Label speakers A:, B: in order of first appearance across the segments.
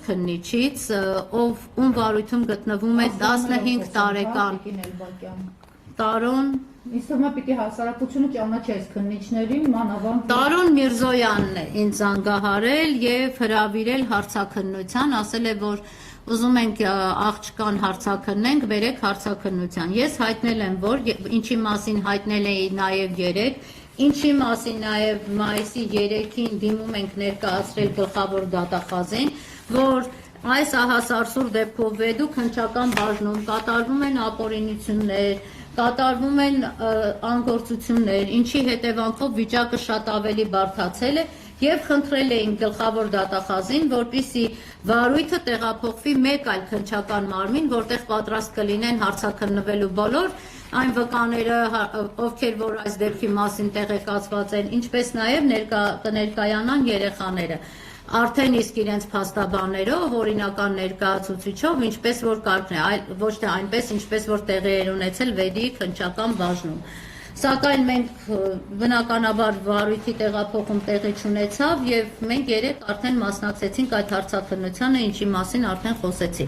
A: քննիչից, ում վարույթում գտնվում է 15 տարեկան Տարոն
B: Իսկ հիմա պիտի հասարակությունը ճանաչես քննիչներին, մանավանդ
A: Տարոն Միրզոյանն է ինձ զանգահարել եւ հրավիրել հարցաքննության, ասել է, որ ուզում ենք աղջկան հարցաքննենք, բերեք հարցաքննության։ Ես հայտնել եմ, որ ինչի մասին հայտնել էի նաեւ 3, ինչի մասին նաեւ մայիսի 3-ին դիմում ենք ներկայացրել գլխավոր դատախազին, որ այս ահասարսուր դեպքով վեդու քննչական բաժնում կատարվում են ապօրինություններ, կատարվում են անգործություններ, ինչի հետևանքով վիճակը շատ ավելի բարդացել է եւ խնդրել էինք գլխավոր դատախազին, որպեսզի վարույթը տեղափոխվի մեկ այլ քննչական մարմին, որտեղ պատրաստ կլինեն հարցաքննվելու բոլոր այն վկաները, ովքեր որ այս դեպքի մասին տեղեկացված են, ինչպես նաեւ կներկայանան երեխաները։ Արդեն իսկ իրենց փաստաբաններով, օրինական ներկայացուցիչով, ինչպես որ կարգն է, ոչ թե այնպես, ինչպես որ տեղի էր ունեցել վեդի քննչական բաժնում։ Սակայն մենք բնականաբար վարույթի տեղափոխում տեղի չունեցավ եւ մենք 3 արդեն մասնակցեցինք այդ հարցաքննությանը, ինչի մասին արդեն խոսեցի։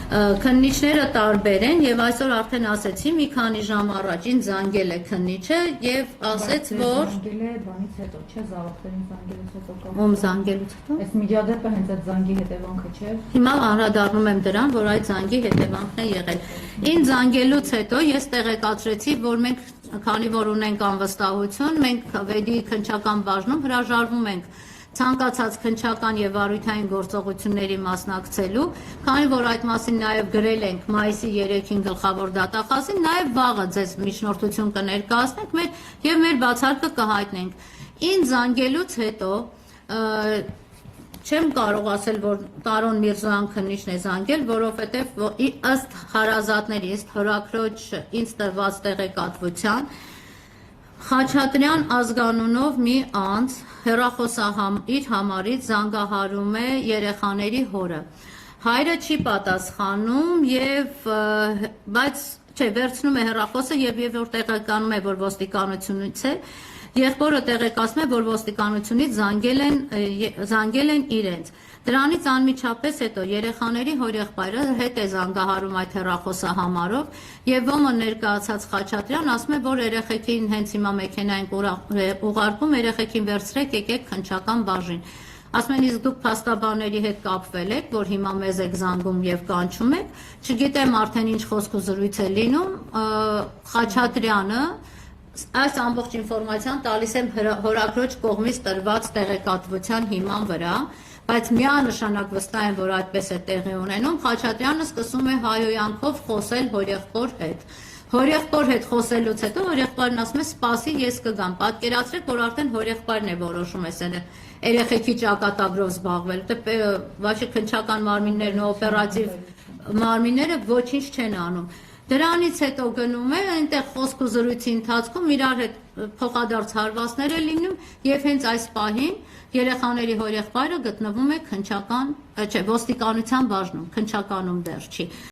A: Քննիչները տարբեր են եւ այսօր արդեն ասեցի մի քանի ժամ առաջ ինձ զանգել է քննիչը եւ ասեց, որ
B: զանգել է բանից հետո, չէ, զավակներին զանգելուց հետո։
A: Ում զանգելուց հետո։
B: Այս միջադեպը հենց այդ զանգի հետևանքը չէ։
A: Հիմա անդրադառնում եմ դրան, որ այդ զանգի հետևանքն է եղել։ Ինձ զանգելուց հետո ես տեղեկացրեցի, որ մենք քանի որ ունենք անվստահություն, մենք վեդի քննչական բաժնում հրաժարվում ենք ցանկացած քննչական եւ վարույթային գործողությունների մասնակցելու, քանի որ այդ մասին նաեւ գրել ենք մայիսի 3-ին գլխավոր դատախազին, նաեւ վաղը ձեզ միջնորդություն կներկայացնենք եւ մեր բացարկը կհայտնենք։ Ինձ զանգելուց հետո չեմ կարող ասել, որ Տարոն Միրզոյան քննիչն է զանգել, որովհետեւ ըստ հարազատների, ըստ հորաքրոջ ինձ տրված տեղեկատվության Խաչատրյան ազգանունով մի անձ իր համարից զանգահարում է երեխաների հորը։ Հայրը չի պատասխանում բայց չէ, վերցնում է հեռախոսը եւ որ տեղեկանում է, որ ոստիկանությունից է, եղբորը տեղեկացնում է, որ ոստիկանությունից զանգել են իրենց։ Դրանից անմիջապես հետո երեխաների հորեղբայրը հետ է զանգահարում այդ հեռախոսահամարով եւ ոմը ներկայացած Խաչատրյան ասում է, որ երեխեքին հենց հիմա մեքենային ուղարկում, երեխեքին վերցրեք, եկեք քննչական բաժին։ Ասում են, իսկ դուք փաստաբանների հետ կապվել եք, որ հիմա մեզ եք զանգում եւ կանչում եք, չգիտեմ արդեն ինչ խոսք ու զրույց է լինում, Խաչատրյանը այս ամբողջ ինֆորմացիան տալիս եմ հորաքրոջ կողմից տրված տեղեկատվության հիման վրա, բայց միանշանակ վստահ եմ, որ այդպես է տեղի ունենում, Խաչատրյանը սկսում է հայոյանքով խոսել հորեղբոր հետ։ Հորեղբոր հետ խոսելուց հետո հորեղբայրն ասում է, սպասի, ես կգամ։ Պատկերացրեք, որ արդեն հորեղբայրն է որոշում է երեխեքի ճակատագրով զբաղվել, բացի քննչական մարմիններն ու օպերատիվ մարմինները ոչինչ չեն անում։ Դրանից հետո գնում է, այնտեղ խոսք ու զրույցի ընթացքում իրար հետ փոխադարձ հարվածներ է լինում եւ հենց այս պահին երեխաների հորեղբայրը գտնվում է ոստիկանության բաժնում, քննչականում դեռ չի։